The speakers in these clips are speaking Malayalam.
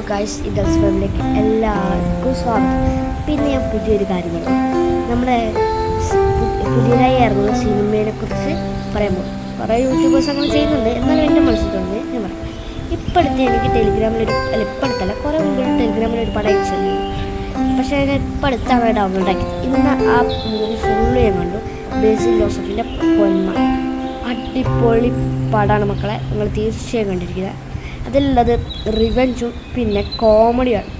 ഗൈസ്, ഇഡൽസ് ഫാമിലിക്ക് എല്ലാവർക്കും സ്വാഗതം. പിന്നെ ഞാൻ പുതിയൊരു കാര്യം പറഞ്ഞു. നമ്മുടെ പുതിയതായി ഇറങ്ങുന്ന സിനിമയെ കുറിച്ച് പറയുമ്പോൾ കുറേ യൂട്യൂബേഴ്സ് അങ്ങനെ ചെയ്യുന്നുണ്ട്. എന്നാലും എൻ്റെ മനസ്സിൽ തോന്നി ഞാൻ പറയാം. ഇപ്പോഴത്തെ എനിക്ക് ഇപ്പോഴത്തല്ല കുറേ മുമ്പ് ടെലിഗ്രാമിലൊരു പടം അയച്ചു. പക്ഷേ ഞാൻ ഇപ്പോൾ അടുത്താണ് ഡൗൺലോഡ് ആക്കിയത്. ഇന്ന് ആ മൂവി ഫുള്ള് ഞാൻ കണ്ടു. ബേസിൽ ജോസഫിൻ്റെ പൊന്മ. അടിപൊളി പടമാണ് മക്കളെ, നിങ്ങൾ തീർച്ചയായും കണ്ടിരിക്കുക. അതിലുള്ളത് റിവെഞ്ചും പിന്നെ കോമഡിയാണ്.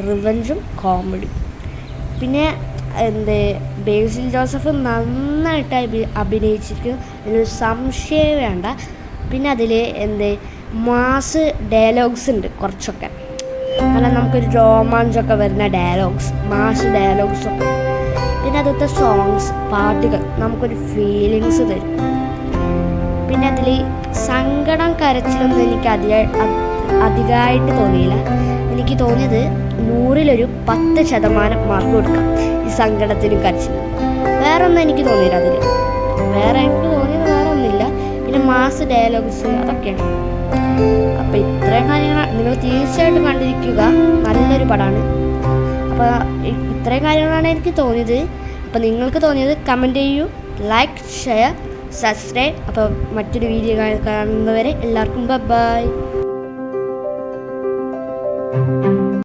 റിവെഞ്ചും കോമഡി. പിന്നെ ബേസിൽ ജോസഫ് നന്നായിട്ട് അഭിനയിച്ചിരിക്കും, അതിലൊരു സംശയം വേണ്ട. പിന്നെ അതിൽ മാസ് ഡയലോഗ്സ് ഉണ്ട് കുറച്ചൊക്കെ, കാരണം നമുക്കൊരു രോമാഞ്ചമൊക്കെ വരുന്ന ഡയലോഗ്സ്, മാസ് ഡയലോഗ്സൊക്കെ. പിന്നെ അതിലത്തെ സോങ്സ്, പാട്ടുകൾ നമുക്കൊരു ഫീലിങ്സ് തരും. പിന്നെ അതിൽ സങ്കടം കരച്ചിലൊന്നും എനിക്ക് അധികമായിട്ട് തോന്നിയില്ല. എനിക്ക് തോന്നിയത് 100-ൽ 10% മാർക്ക് കൊടുക്കാം ഈ സങ്കടത്തിനും കരച്ചിലും. വേറെ ഒന്നും എനിക്ക് തോന്നിയില്ല അതിൽ. എനിക്ക് തോന്നിയത് വേറെ ഒന്നുമില്ല. പിന്നെ മാസ് ഡയലോഗ്സ് അതൊക്കെയാണ്. അപ്പോൾ ഇത്രയും കാര്യങ്ങൾ നിങ്ങൾ തീർച്ചയായിട്ടും കണ്ടിരിക്കുക. നല്ലൊരു പടമാണ്. അപ്പോൾ ഇത്രയും കാര്യങ്ങളാണ് എനിക്ക് തോന്നിയത്. അപ്പോൾ നിങ്ങൾക്ക് തോന്നിയത് കമൻറ്റ് ചെയ്യൂ, ലൈക്ക്, ഷെയർ, സബ്സ്ക്രൈബ്. അപ്പോൾ മറ്റൊരു വീഡിയോ കാണുന്നവരെ എല്ലാവർക്കും ബൈ.